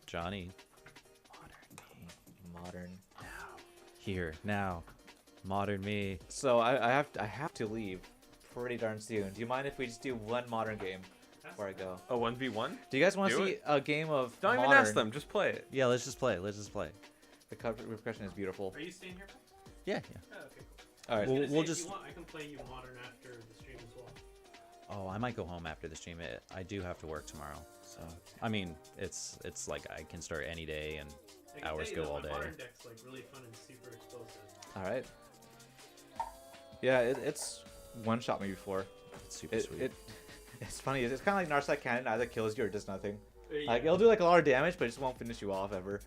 Johnny. Modern. Now. Here, now. Modern me. So I have to leave pretty darn soon. Do you mind if we just do one modern game before I go? A 1v1? Do you guys want to see a game of Don't modern? even ask them, just play it. Yeah, let's just play. Let's just play. The cover repercussion is beautiful. Are you staying here? Yeah, yeah. Oh, okay, cool. All right. We'll If just. you want, I can play you modern after the stream as well. Oh, I might go home after the stream. I do have to work tomorrow, so I mean, it's like I can start any day and I can hours tell you go that all my day. modern deck's like really fun and super explosive. All right. Yeah, it's one shot me before. It's super sweet. It's funny. It's kind of like Narset Cannon. Either kills you or does nothing. Yeah. Like it'll do like a lot of damage, but it just won't finish you off ever.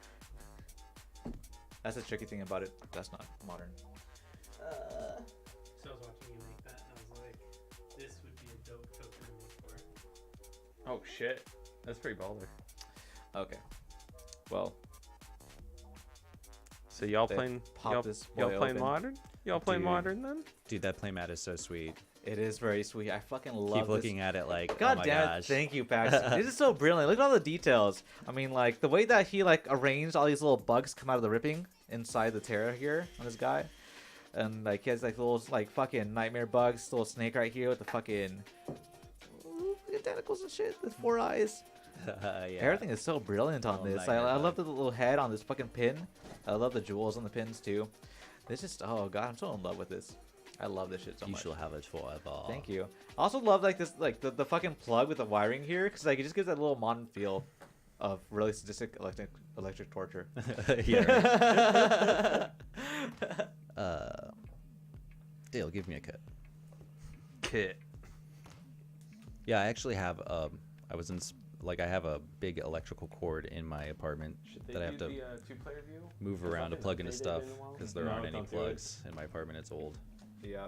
That's the tricky thing about it. That's not modern. So I was watching you make that, and I was like, this would be a dope token to make for it. Oh shit. That's pretty baller. Okay. Well. So y'all They playing pop this boy y'all playing open. modern? Y'all playing Dude. modern then? Dude, that playmat is so sweet. It is very sweet. I fucking love Keep this. looking at it like, God oh my damn it! gosh. Thank you, Paxton. This is so brilliant. Look at all the details. I mean, like the way that he like arranged all these little bugs come out of the ripping inside the Terra here on this guy, and like he has like little like fucking nightmare bugs. Little snake right here with the fucking tentacles and shit with 4 eyes. Yeah. Everything is so brilliant on Little this. nightmare I love bug. the little head on this fucking pin. I love the jewels on the pins too. This just oh god, I'm so in love with this. I love this shit so You much. shall have it forever. Thank you. I also love like this, like the fucking plug with the wiring here, because like it just gives that little modern feel of really sadistic electric torture. Yeah. Right. Dale, give me a cut. Kit. Yeah, I actually have I have a big electrical cord in my apartment that I have to two-player view? move They around to fucking plug into updated stuff in a while? because there No, aren't any don't do it. plugs in my apartment. It's old. Yeah.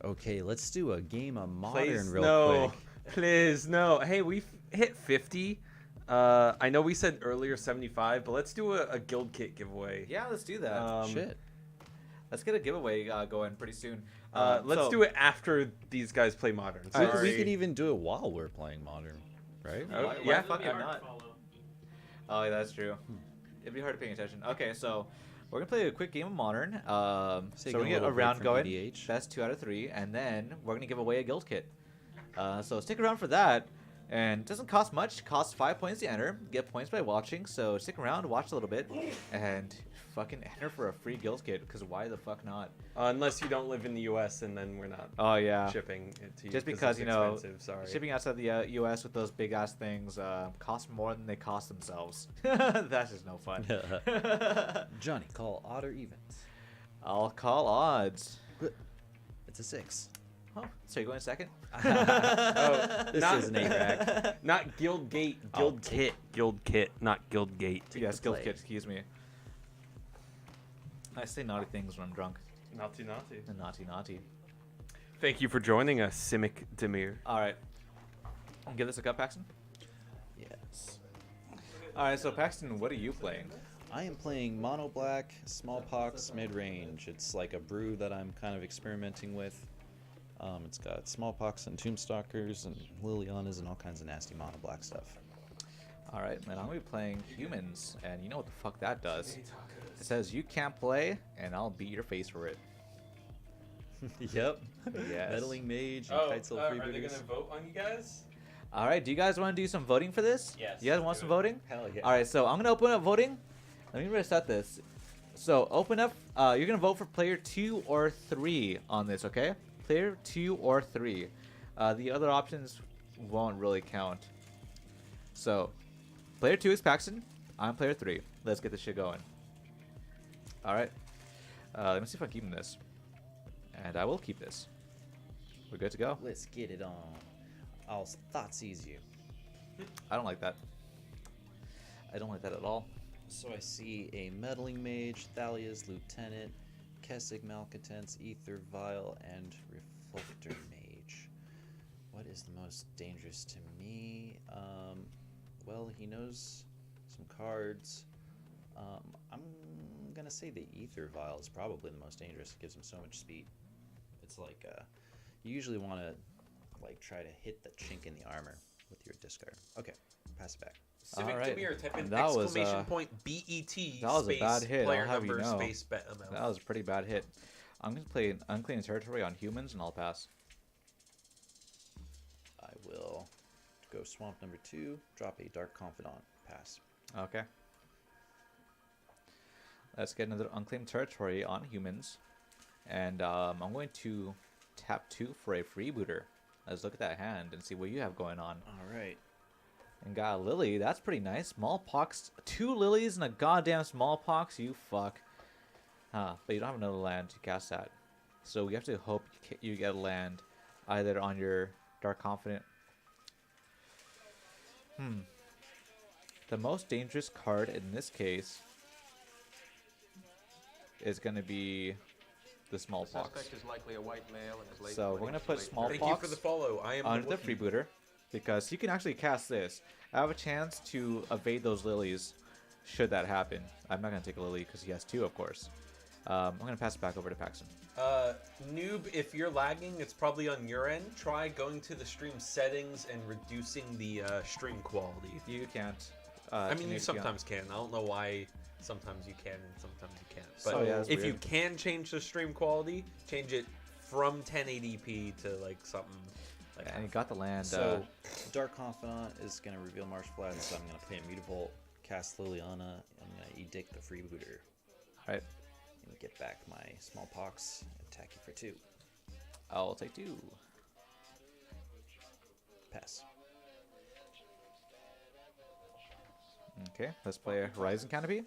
Okay, let's do a game of modern Please real no. quick. Please no. Hey, we've hit 50. I know we said earlier 75, but let's do a guild kit giveaway. Yeah, let's do that. Shit. Let's get a giveaway going pretty soon. Let's do it after these guys play modern. We Sorry. could even do it while we're playing modern, right? Oh, Why yeah. fucking It'd be hard not? to follow. Oh, yeah, that's true. It'd be hard paying attention. Okay, so we're gonna play a quick game of modern. Say So we're go gonna get little a break round from going. EDH. Best 2 out of 3, and then we're gonna give away a guild kit. So stick around for that. And it doesn't cost much. It costs 5 points to enter. Get points by watching. So stick around, watch a little bit, and fucking enter for a free guild kit. Because why the fuck not? Unless you don't live in the U.S. and then we're not Oh yeah. shipping it to you. Just 'cause because it's you know, expensive, sorry. shipping outside the U.S. with those big ass things cost more than they cost themselves. That's just no fun. Johnny, call odd or even. I'll call odds. It's a 6. Oh, so you're going second? Oh, This not, is an 8 rack. Not guild gate, I'll guild take kit, guild kit, not guild gate. Yes, the guild play. kit. Excuse me. I say naughty things when I'm drunk. Naughty, naughty. And naughty. Thank you for joining us, Simic Demir. All right. Give this a cut, Paxton. Yes. All right, so Paxton, what are you playing? I am playing Mono Black Smallpox mid-range. It's like a brew that I'm kind of experimenting with. It's got Smallpox and Tombstalkers and Lilianas and all kinds of nasty Mono Black stuff. All right, and I'm gonna be playing humans, and you know what the fuck that does? It says you can't play, and I'll beat your face for it. Yep. Yes. Meddling Mage and Kitesail Freebooters. vote on you guys? All right, do you guys want to do some voting for this? Yes, You guys let's want do some it. voting? Hell yeah. All right, so I'm gonna open up voting. Let me reset this. So open up. You're gonna vote for player 2 or 3 on this, okay? Player 2 or 3. The other options won't really count. So, player 2 is Paxton. I'm player 3. Let's get this shit going. All right. Let me see if I'm keeping this. And I will keep this. We're good to go. Let's get it on. I'll thoughtseize you. I don't like that. I don't like that at all. So I see a Meddling Mage, Thalia's Lieutenant, Kessig Malcontents, Ether Vial, and Reflector Mage. What is the most dangerous to me? Well, he knows some cards. I'm gonna say the Ether Vial is probably the most dangerous. It gives him so much speed. It's like you usually want to like try to hit the chink in the armor with your discard. Okay. Civic Alright. Demir, type in That was, exclamation point BET that was a space bad hit, player I'll have you number know. space bet amount. That was a pretty bad hit. I'm going to play an unclaimed territory on humans, and I'll pass. I will go swamp number 2, drop a Dark Confidant, pass. Okay. Let's get another unclaimed territory on humans. And I'm going to tap 2 for a freebooter. Let's look at that hand and see what you have going on. Alright. And got a Lily. That's pretty nice. Smallpox. 2 lilies and a goddamn Smallpox. You fuck. But you don't have another land to cast that. So we have to hope you get a land either on your Dark Confidant. The most dangerous card in this case is going to be the Smallpox. So we're going to put Smallpox Thank you for the follow. I am under the Wookiee. freebooter because he can actually cast this. I have a chance to evade those lilies should that happen. I'm not going to take a lily because he has 2, of course. I'm going to pass it back over to Paxton. Noob, if you're lagging, it's probably on your end. Try going to the stream settings and reducing the stream quality. You can't. I mean, you change sometimes can. I don't know why sometimes you can and sometimes you can't. But So, yeah, that's if you weird. can change the stream quality, change it from 1080p to like something like And you got the land. So, Dark Confidant is going to reveal Marsh Flats, so I'm going to play a Mutavault, cast Liliana, I'm going to Edict the freebooter. right. And get back my Smallpox, attack you for 2. I'll take 2. Pass. Okay, let's play a Horizon Canopy.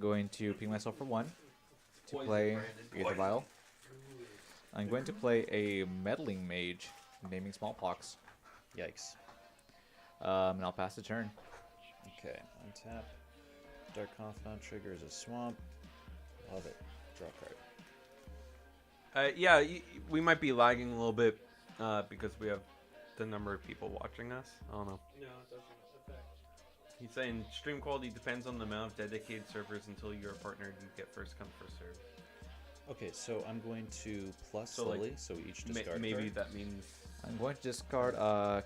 Going to ping myself for 1 to play Aether Vial. I'm going to play a Meddling Mage, naming Smallpox. Yikes. And I'll pass the turn. Okay, untap. Dark Confidant triggers a swamp. Love it. Draw a card. Yeah, we might be lagging a little bit because we have the number of people watching us. I don't know. No, it doesn't affect. He's saying stream quality depends on the amount of dedicated servers. Until you're a partner, you get first come, first serve. Okay, so I'm going to plus So, like, Lily, so we each discard a Maybe card. that means I'm going to discard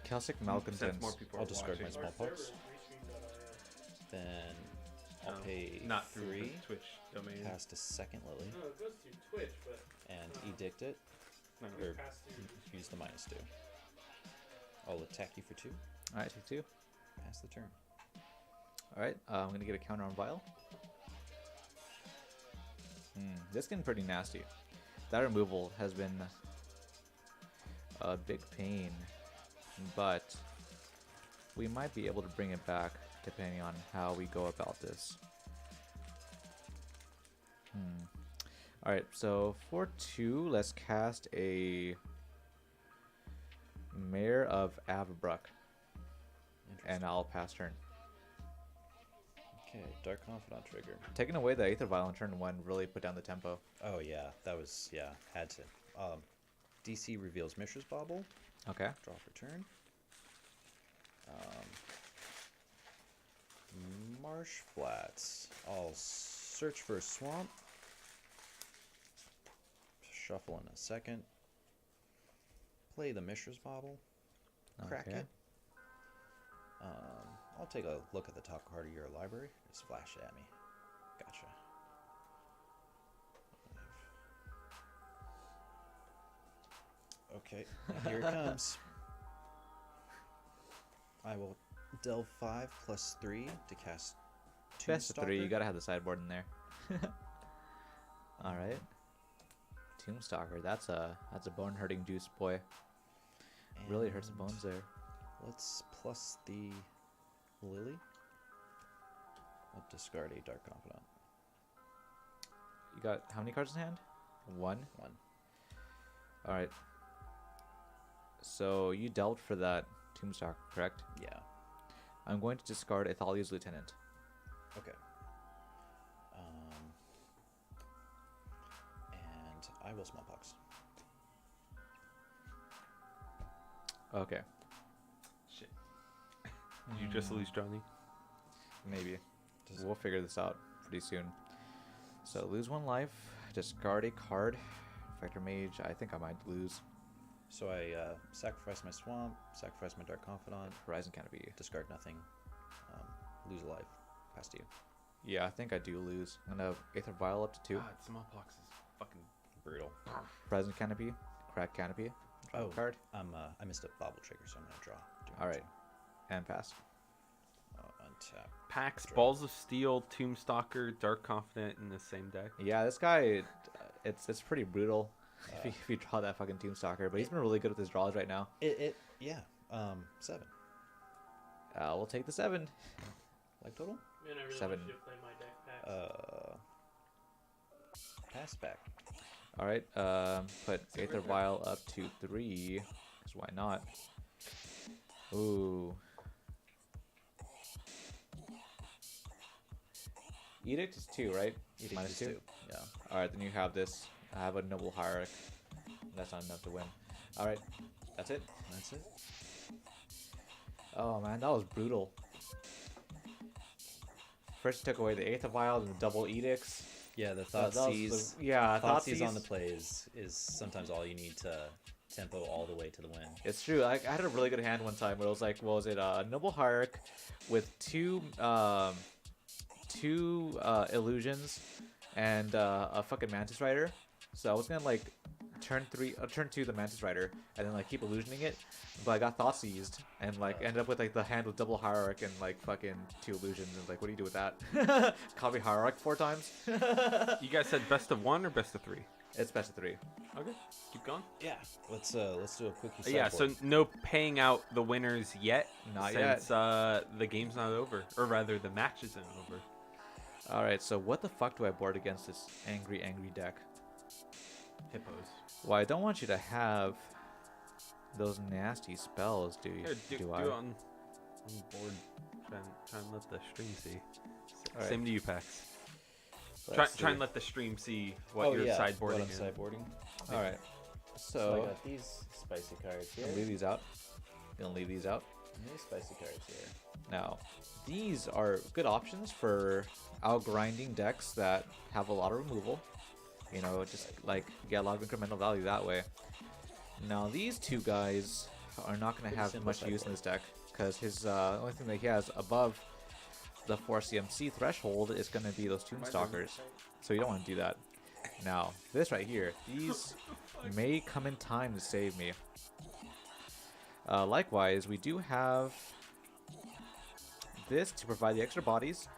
Celtic since Malcontents. more people I'll are discard my watching. Smallpox. Restream.io. Then I'll pay Not through 3, the Twitch domain. cast a second Lily, No, it goes through Twitch, but and Edict it, Not or really. pass through. use the -2. I'll attack you for 2, Alright, take 2. pass the turn. Alright, I'm going to get a counter on Vial. This is getting pretty nasty. That removal has been a big pain, but we might be able to bring it back depending on how we go about this. Alright, so for 2, let's cast a Mayor of Avabruck, and I'll pass turn. Okay, Dark Confidant trigger. Taking away the Aether Vial on turn 1 really put down the tempo. Oh yeah, that was, yeah, had to. DC reveals Mishra's Bauble, Okay. draw for turn. Marsh Flats. I'll search for a swamp. Shuffle in a second. Play the Mishra's Bauble. Crack Okay. it. I'll take a look at the top card of your library. Just flash it at me. Gotcha. Okay, here it comes. I will delve 5 plus 3 to cast Best of 3, you Tombstalker. gotta have the sideboard in there. Alright. Tombstalker, that's a bone hurting juice, boy. Really hurts the And bones there. Let's plus the Lily. I'll discard a Dark Confidant. You got how many cards in hand? 1. 1. Alright. So you dealt for that Tombstalker, correct? Yeah. I'm going to discard Athalia's Lieutenant. Okay. And I will Smallpox. Okay. Shit. Did you just lose Johnny? Maybe. Does- We'll figure this out pretty soon. So lose 1 life, discard a card. Factor Mage, I think I might lose. So I sacrifice my Swamp, sacrifice my Dark Confidant, Horizon Canopy. discard nothing, lose a life. Pass to you. Yeah, I think I do lose. I'm gonna Aether Vial up to 2. God, Smallpox is fucking Brutal. Present Canopy, Crack Canopy. Draw a card. I missed a bobble trigger, so I'm gonna draw. All right, and pass. Untap. Pax, Draw. Balls of Steel, Tombstalker, Dark Confident in the same deck. Yeah, this guy, it's pretty brutal if you draw that fucking Tombstalker. But he's been really good with his draws right now. Yeah. 7. We'll take the 7. Life total? Man, I really 7. want you to play my deck packs. Pass back. All right, put Aether Vial up to 3. 'Cause why not? Ooh. Edict is 2, right? Edict Minus is 2. 2. Yeah. All right, then you have this. I have a Noble Hierarch. That's not enough to win. All right, that's it. That's it. Oh man, that was brutal. First took away the Aether Vial and the double Edicts. Yeah, the That was Thoughtseize. yeah, Thoughtseize on the play is sometimes all you need to tempo all the way to the win. It's true. I had a really good hand one time where it was like, what was it? Noble Hierarch with 2 illusions and a fucking Mantis Rider. So I was gonna like turn 2 the Mantis Rider and then like keep illusioning it, but I got Thoughtseized and like ended up with like the hand with double Hierarch and like fucking 2 illusions and like, what do you do with that? Copy Hierarch 4 times. You guys said best of 1 or best of 3? It's best of 3. Okay, keep going. Yeah. Let's do a quickie. Yeah, so sideboard. no paying out the winners yet. Not since the game's not over, or rather the match isn't over. All right, so what the fuck do I board against this angry deck? Hippos. Well, I don't want you to have those nasty spells, do you? Here, do I? it on board. Try and let the stream see. All Same right. to you, Pax. Let's Try see. and let the stream see what you're What sideboarding. I'm sideboarding. All right. So I So got these spicy cards here. I'll leave these out. Gonna leave these out. And these spicy cards here. Now, these are good options for outgrinding decks that have a lot of removal. You know, just like get a lot of incremental value that way. Now, these 2 guys are not going to Pretty have simple much use in sideboard. this deck because his only thing that he has above the 4 CMC threshold is going to be those Tombstalkers. So you don't want to do that. Now, this right here, these may come in time to save me. Likewise, we do have this to provide the extra bodies,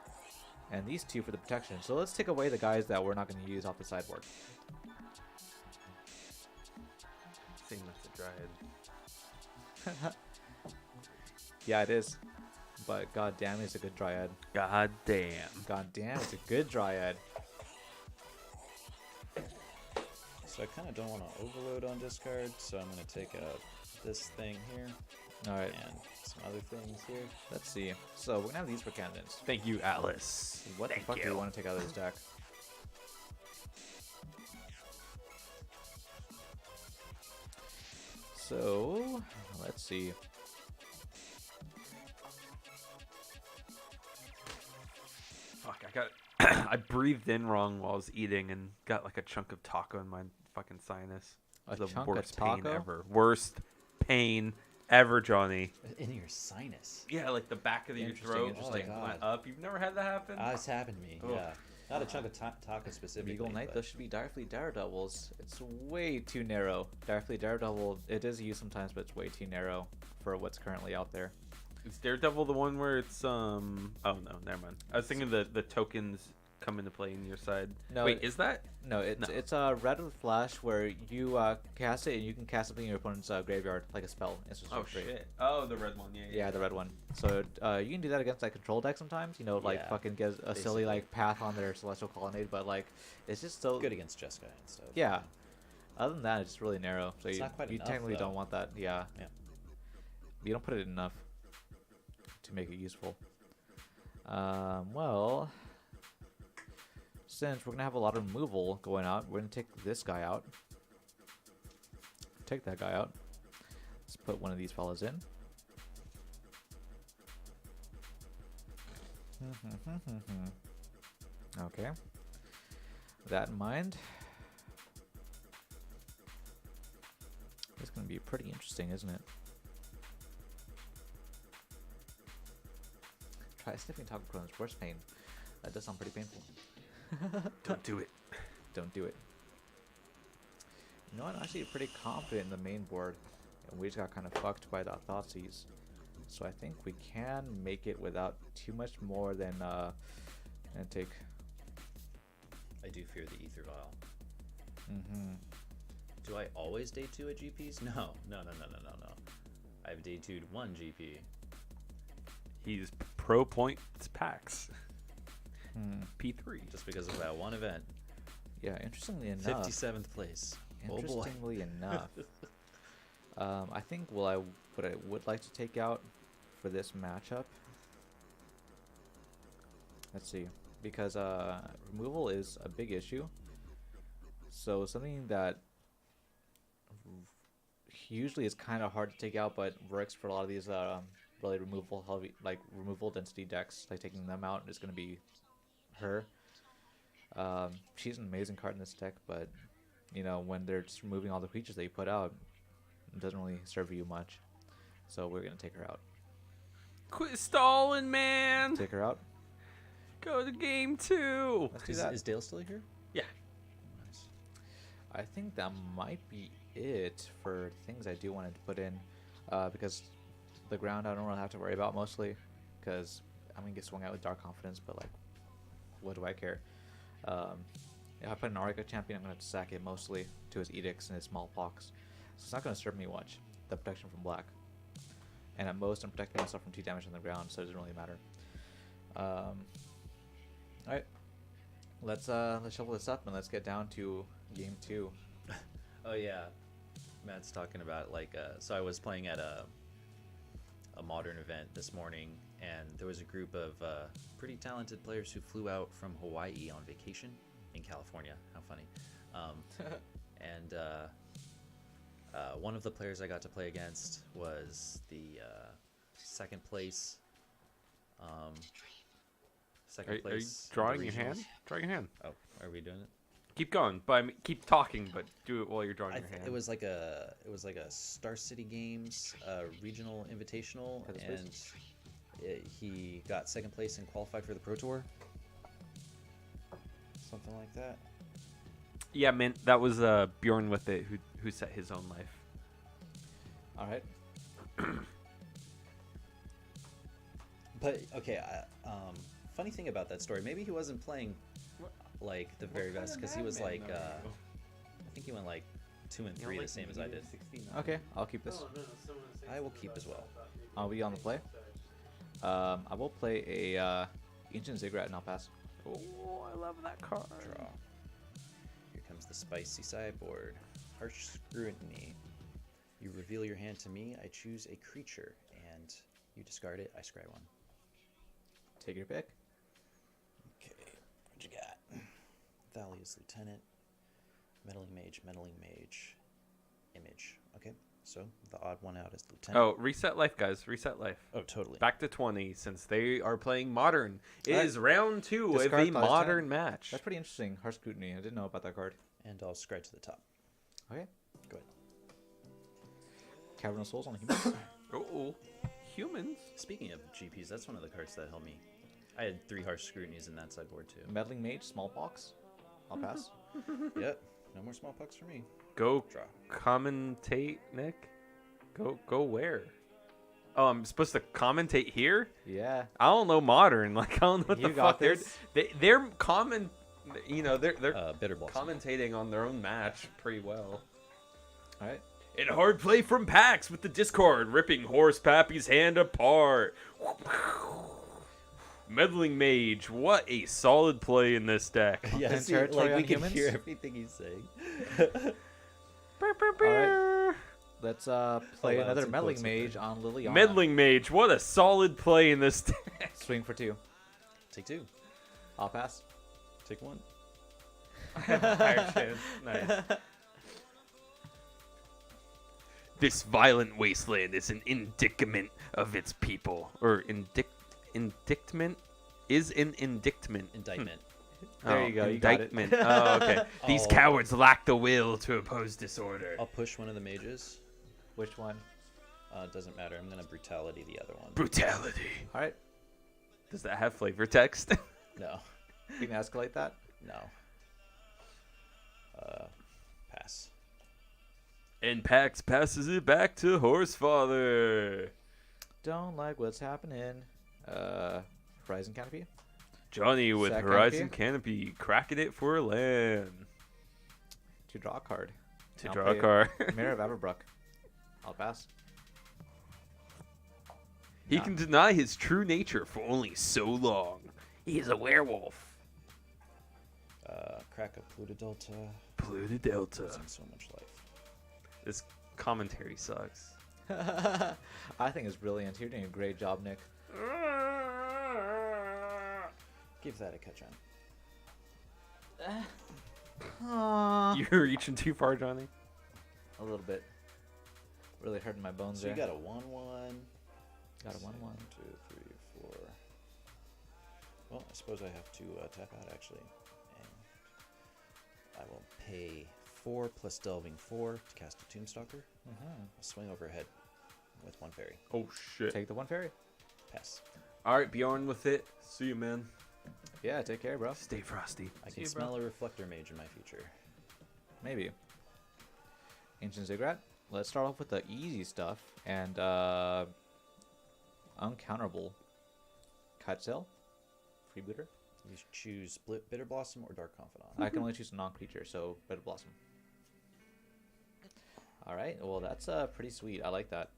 and these 2 for the protection. So let's take away the guys that we're not going to use off the sideboard. Saying that's a dryad. Yeah, it is. But god damn, it's a good Dryad. God damn. God damn, it's a good Dryad. So I kind of don't want to overload on discard, so I'm going to take out this thing here Alright, and some other things here. let's see. So we're going to have these for candidates. Thank you, Atlas. What the fuck do we want to take out of this deck? So, let's see. Fuck, I got. I breathed in wrong while I was eating and got like a chunk of taco in my fucking sinus. A The chunk of worst pain taco? ever. Worst pain ever, Johnny. In your sinus. Yeah, like the back of your Interesting, throat just interesting. like Oh, went God. up. You've never had that happen? It's happened to me. Oh. Yeah. Not a chunk of taco specifically. Regal Knight, but those should be Direfleet Daredevils. It's way too narrow. Direfleet Daredevil, it is used sometimes, but it's way too narrow for what's currently out there. Is Daredevil the one where it's Oh no, never mind. I was thinking the tokens come into play in your side. No, Wait, is that? No, it's a red with flash where you cast it and you can cast something in your opponent's graveyard like a spell. Instant Oh sorcery. shit. Oh, the red one. Yeah. Yeah, the red one. So you can do that against like control deck sometimes. You know, like Yeah, fucking get a silly like path on their Celestial Colonnade, but like it's just so good against Jessica and stuff. Yeah. Other than that, it's really narrow. So It's you, not quite you enough, technically though. don't want that. Yeah. Yeah. You don't put it enough to make it useful. Well, since we're gonna have a lot of removal going out, we're gonna take this guy out. Take that guy out. Let's put one of these fellas in. Okay. That in mind. It's gonna be pretty interesting, isn't it? Try sniffing taco cones. Worst pain. That does sound pretty painful. Don't do it. Don't do it. You know what? I'm actually pretty confident in the main board, and we just got kind of fucked by the Thoughtseize. So I think we can make it without too much more than and take. I do fear the Ether Vial. Mm-hmm. Do I always day 2 at GPs? No. I've day 2'd 1 GP. He's pro points packs. P3. Just because of that one event. Yeah, interestingly enough. 57th place. Oh boy. Interestingly enough, I think what I would like to take out for this matchup. Let's see, because removal is a big issue. So something that usually is kind of hard to take out, but works for a lot of these really removal density decks. Like taking them out is going to be her. She's an amazing card in this deck, but you know, when they're just removing all the creatures that you put out, it doesn't really serve you much. So we're gonna take her out. Quit stalling, man. Take her out. Go to game 2. Let's do that. Is Dale still here? Yeah. Nice. I think that might be it for things I do want to put in, because the ground I don't really have to worry about mostly, because I'm gonna get swung out with Dark Confidence, but like, what do I care? If I put an Aurica champion, I'm gonna have to sack it mostly to his edicts and his smallpox, so it's not gonna serve me much. The protection from black, and at most I'm protecting myself from 2 damage on the ground, so it doesn't really matter. All right, let's shuffle this up and let's get down to game 2. Oh yeah, Matt's talking about like so I was playing at a modern event this morning, and there was a group of pretty talented players who flew out from Hawaii on vacation in California. How funny. And one of the players I got to play against was the second place. Second Are you place. in the drawing your hand? regionals. Draw your hand. Oh, are we doing it? Keep going, but I mean, keep talking, but do it while you're drawing your hand. It was like a Star City Games regional invitational, At the and he got second place and qualified for the Pro Tour. Something like that. Yeah, man, that was Bjorn with it who set his own life. All right. But okay, funny thing about that story, maybe he wasn't playing like the very best, because he was like I think he went like 2 and 3 the same as I did. Okay, I'll keep this. Oh, no, someone was saying I will something keep about as well. that. I thought maybe I'll be on the play. I will play a Ancient Ziggurat and I'll pass. Oh, I love that card. Draw. Here comes the spicy sideboard. Harsh Scrutiny. You reveal your hand to me, I choose a creature, and you discard it, I scry 1. Take your pick. Okay, what you got? Thalia's Lieutenant, Meddling Mage, Image. Okay, so the odd one out is Lieutenant. Oh, reset life, guys. Reset life. Oh, totally. Back to 20, since they are playing modern. It Alright. is round 2 of Discard a class modern 10. match. That's pretty interesting. Harsh Scrutiny. I didn't know about that card. And I'll scry to the top. Okay. Go ahead. Cavern of Souls on Humans. Oh, humans. Speaking of GPs, that's one of the cards that helped me. I had 3 Harsh Scrutinies in that sideboard too. Meddling Mage, Smallpox. I'll pass. Yep, no more Smallpox for me. Go Draw. commentate, Nick. Go where? Oh, I'm supposed to commentate here? Yeah. I don't know modern. Like, I don't know what You the got fuck this. they're they're Bitter Blossom. commentating on their own match pretty well. All right. And hard play from Pax with the Discord, ripping Horse Pappy's hand apart. Meddling Mage, what a solid play in this deck. Yeah, Content see, territory like we on can humans? hear everything he's saying. right. Let's play wow, another it's in Meddling quotes, Mage on Liliana. Meddling Mage, what a solid play in this deck. Swing for 2. Take 2. I'll pass. Take 1. Higher chance. Nice. This violent wasteland is an indictment of its people. Or indictment? Is an indictment. Indictment. There you go, you got it. indictment. Oh, okay. These Oh. cowards lack the will to oppose disorder. I'll push one of the mages. Which one? Doesn't matter. I'm gonna brutality the other one. Brutality. All right. Does that have flavor text? No. You can escalate that. No. Pass. And Pax passes it back to Horsefather. Don't like what's happening. Horizon Canopy. Johnny with Sack Horizon Canopy cracking it for a land. To draw a card. To I'll draw a play card. Mirror of Averbrook. I'll pass. He Nah. can deny his true nature for only so long. He is a werewolf. Crack a Pluto Delta. Pluto Delta. Losing so much life. This commentary sucks. I think it's brilliant. You're doing a great job, Nick. Give that a catch on. You're reaching too far, Johnny. A little bit. Really hurting my bones So there. you got a 1/1. Got a 1/1. 1, 2, 3, 4. Well, I suppose I have to tap out actually. And I will pay 4 plus delving 4 to cast a Tombstalker. I'll swing overhead with 1 fairy. Oh, shit. Take the 1 fairy. Pass. All right, Bjorn with it. See you, man. Yeah, take care, bro. Stay frosty. I See can you, bro. smell a Reflector Mage in my future. Maybe. Ancient Ziggurat. Let's start off with the easy stuff. And, uncounterable. Kitesail. Freebooter. You choose Split Bitter Blossom or Dark Confidant. I can only choose a non-creature, so Bitter Blossom. Alright, well that's pretty sweet. I like that.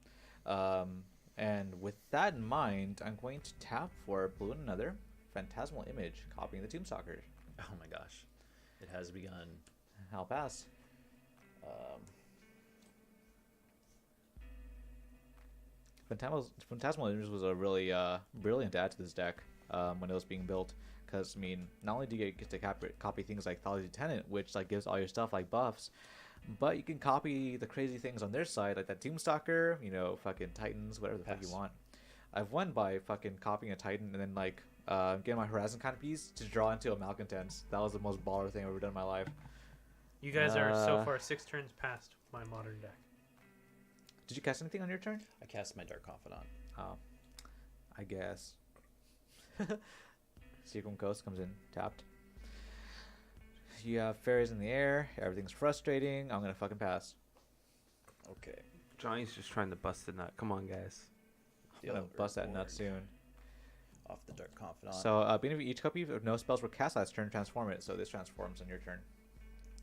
And with that in mind, I'm going to tap for blue and another Phantasmal Image, copying the Tombstalker. Oh my gosh. It has begun. I'll pass. Phantasmal Image was a really brilliant add to this deck when it was being built. Because, I mean, not only do you get to copy things like Thalia's Lieutenant, which like gives all your stuff like buffs, but you can copy the crazy things on their side, like that Tombstalker, you know, fucking Titans, whatever the fuck you Pass. want. I've won by fucking copying a Titan and then like getting my Horizon kind of piece to draw into a Malcontents. That was the most baller thing I've ever done in my life. You guys are so far 6 turns past my modern deck. Did you cast anything on your turn? I cast my Dark Confidant. Oh, I guess. Sequel Coast comes in tapped. You have fairies in the air. Everything's frustrating. I'm gonna fucking pass. Okay. Johnny's just trying to bust the nut. Come on, guys. I'm gonna bust that nut soon. Off the Dark Confidant. So, beginning of each copy, if no spells were cast last turn, transform it. So this transforms on your turn.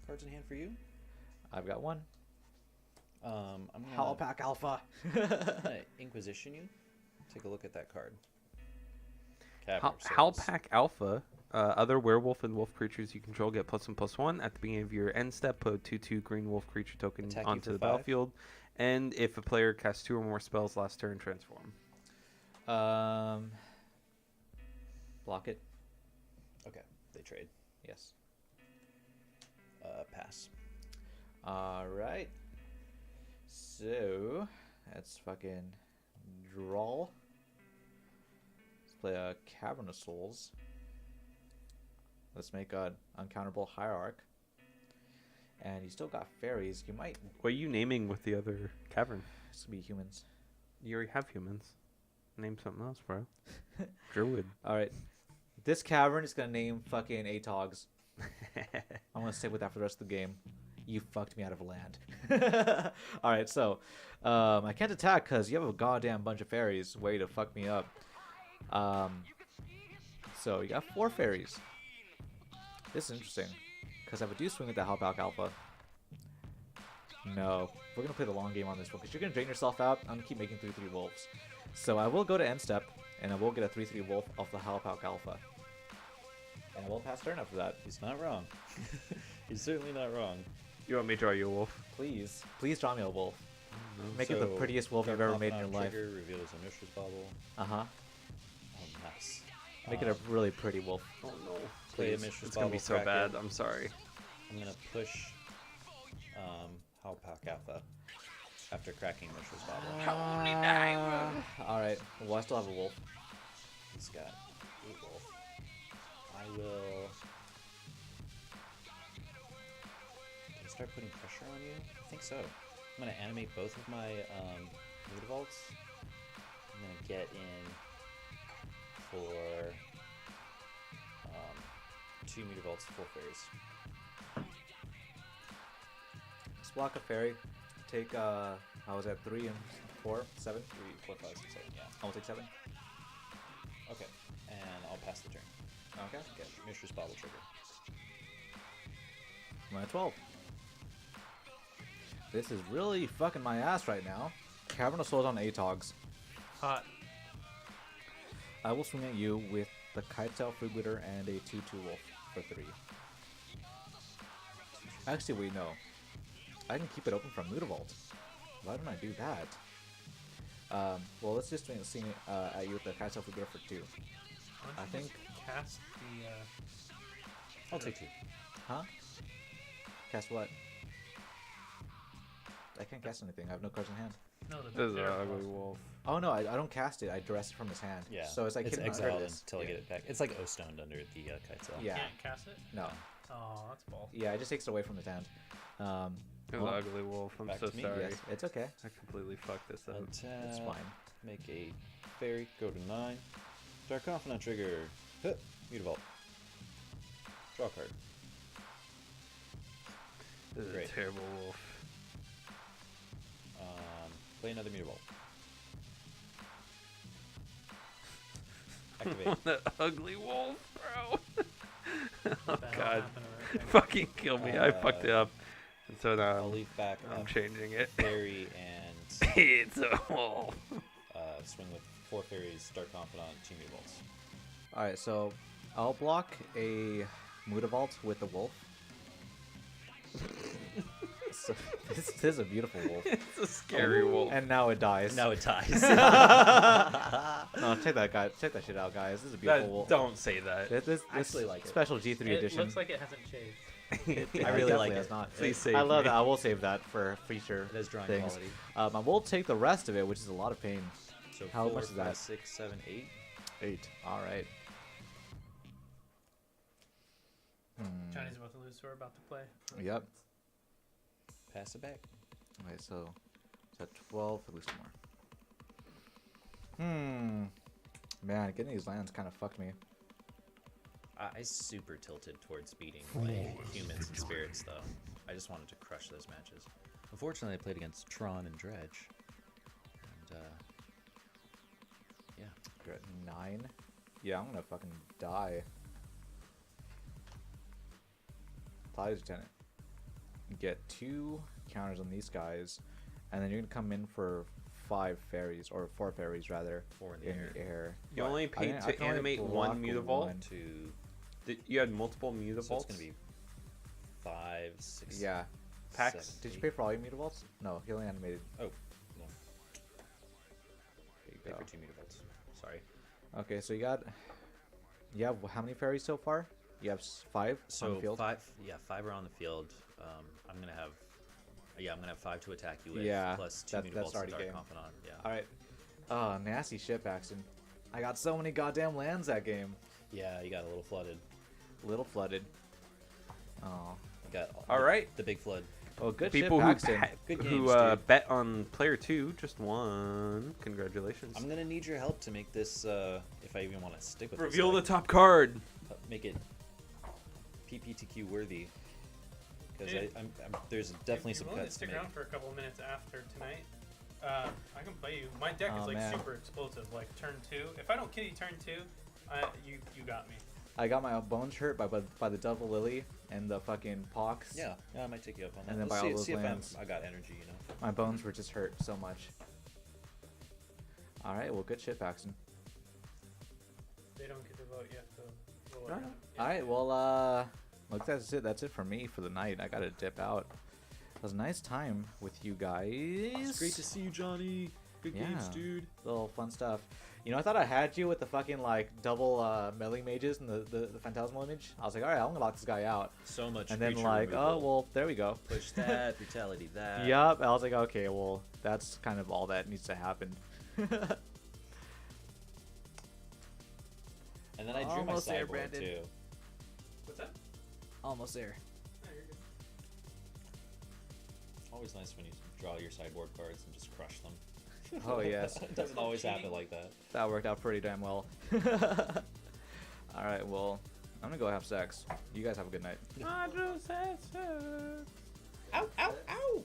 Cards in hand for you. I've got one. I'm gonna, Howl Pack Alpha. I'm gonna Inquisition you. Take a look at that card. Cavern of Howl Souls. Pack Alpha. Other werewolf and wolf creatures you control get +1/+1 at the beginning of your end step. Put a 2/2 green wolf creature token Attack you onto for the 5. battlefield, and if a player casts 2 or more spells last turn, transform. Block it. Okay, they trade. Yes. Pass. Alright. So, that's fucking draw. Let's play a Cavern of Souls. Let's make an uncounterable Hierarch. And you still got fairies. You might. What are you naming with the other cavern? This could be humans. You already have humans. Name something else, bro. Druid. Alright. This cavern is gonna name fucking Atogs. I'm gonna stick with that for the rest of the game. You fucked me out of land. Alright, so I can't attack because you have a goddamn bunch of fairies. Way to fuck me up. So you got 4 fairies. This is interesting because I do swing with the Hellpack Alpha. No, we're gonna play the long game on this one because you're gonna drain yourself out. I'm gonna keep making 3/3 wolves. So I will go to end step and I will get a 3/3 wolf off the Hellpack Alpha. And I will pass turn after that. He's not wrong. He's certainly not wrong. You want me to draw you a wolf? Please, please draw me a wolf. Make it the So, prettiest wolf Dark you've ever made in your Confidant life. trigger reveals a Mishra's Bubble. Uh-huh. Oh, nice. Make it a really pretty wolf. Oh no. Play a Please. Mishra's It's gonna be Bubble, so crack bad. it. I'm sorry. I'm gonna push Howlpack Alpha after cracking Mishra's Bubble. Alright, well I still have a wolf. He's got 8 wolf. I will. Can I start putting pressure on you? I think so. I'm gonna animate both of my Mood Vaults. I'm gonna get in for 2 meter vaults, 4 fairies. Let's block a fairy. Take I was at 3 and 4, 7. 3, 4, 5, 6, 7. Yeah. I'll take 7. Okay. And I'll pass the turn. Okay. Okay. Mishra's Bottle trigger. I'm at 12. This is really fucking my ass right now. Cavern of Souls on Atogs. Hot. I will swing at you with the Kite-tail Fruitglitter and a 2/2 wolf for 3. Actually, wait, no. I can keep it open from Mutavault. Why don't I do that? Well, let's just swing at you with the Kite-tail Fruitglitter for 2. I think. Cast the. I'll take 2. Huh? Cast what? I can't cast anything. I have no cards in hand. No, the This is an Terror ugly Wolf. wolf. Oh no, I don't cast it. I duress it from his hand. Yeah. So it's like it's hidden under exiled this. until I get it back. It's like O-stoned under the Kite-tail. Yeah. Can't cast it? No. Oh, that's ball. Yeah, it just takes it away from his hand. It was well, an ugly wolf. I'm back so to me, sorry. yes, it's okay. I completely fucked this up. It's Attack. fine. Make a fairy. Go to 9. Dark Confidant trigger. Huh. Mutavault. Draw a card. This is Great. a terrible wolf. Play another Mutavault. Activate. What an ugly wolf, bro. Oh That'll god. happen right Fucking kill me. I fucked it up. And so now I'll leave back I'm a changing it. fairy and It's a wolf. swing with 4 fairies, Dark Confidant, 2 Mutavaults. Alright, so I'll block a Mutavault with the wolf. So, this is a beautiful wolf. It's a scary wolf. And now it dies. Now it dies. No, check that guy. Check that shit out, guys. This is a beautiful wolf. Don't say that. This actually like it. special G3 It edition. looks like it hasn't shaved. It I really like definitely it. has not. Please save I love me. that. I will save that for future It has drawing things. quality. I will take the rest of it, which is a lot of pain. So How 4, much is 5, that? 6, 7, 8. 8. All right. Johnny's about to lose, so we're about to play. Yep. Pass it back. Okay, so it's at 12. At least more. Man, getting these lands kind of fucked me. I super tilted towards beating like humans and spirits though. I just wanted to crush those matches. Unfortunately, I played against Tron and Dredge. And yeah. You're at 9. Yeah, I'm gonna fucking die. Tali's Lieutenant. You get 2 counters on these guys, and then you're gonna come in for 5 fairies, or 4 fairies rather, 4 in the in air. the air. You only I paid can to only animate block one Mutavault? one. 2. You had multiple Mutavaults? So it's gonna be 5, 6. Yeah. Packs? 7, Did you 8. pay for all your Mutavaults? No, he only animated. Oh, no. There you Pay go. for 2 Mutavaults. Sorry. Okay, so you have how many fairies so far? You have 5 on So the field? 5. Yeah, 5 are on the field. I'm gonna have. Yeah, I'm gonna have 5 to attack you with. Yeah, Plus 2 that's Mutavaults and already Dark game. Confidant. Yeah. Alright. Oh, nasty shit, Paxton. I got so many goddamn lands that game. Yeah, you got a little flooded. Little flooded. Oh. You got All right. the big flood. Oh, good People shit, who, Paxton. Good who games, dude. bet on player 2 just won. Congratulations. I'm gonna need your help to make this. If I even want to stick with Reveal the this, top card. make it PPTQ worthy. Because Dude, there's definitely if some you're willing to cuts to stick make. around for a couple minutes after tonight, I can play you. My deck Oh, is like man. super explosive. Like turn 2. If I don't kill you turn 2, you got me. I got my bones hurt by the double lily and the fucking pox. Yeah, I might take you up on that. And then Let's by all see, those see if lands. I got energy, you know. My bones were just hurt so much. Alright, well, good shit, Paxton. They don't get to vote yet, so roll it Alright. out. Alright, well, look, that's it. That's it for me for the night. I gotta dip out. It was a nice time with you guys. It's great to see you, Johnny. Good games, Yeah. dude. Little fun stuff. You know, I thought I had you with the fucking, like, double melee mages and the phantasmal image. I was like, alright, I'm gonna lock this guy out. So much. And then, creature like, oh, removal. well, there we go. Push that, brutality that. Yup. I was like, okay, well, that's kind of all that needs to happen. And then I drew my Almost there, sideboard Brandon. too. What's that? Almost there. No, you're good. Always nice when you draw your sideboard cards and just crush them. Oh, yes. It doesn't always happen like that. That worked out pretty damn well. Alright, well, I'm gonna go have sex. You guys have a good night. I just had sex. Ow, ow, ow!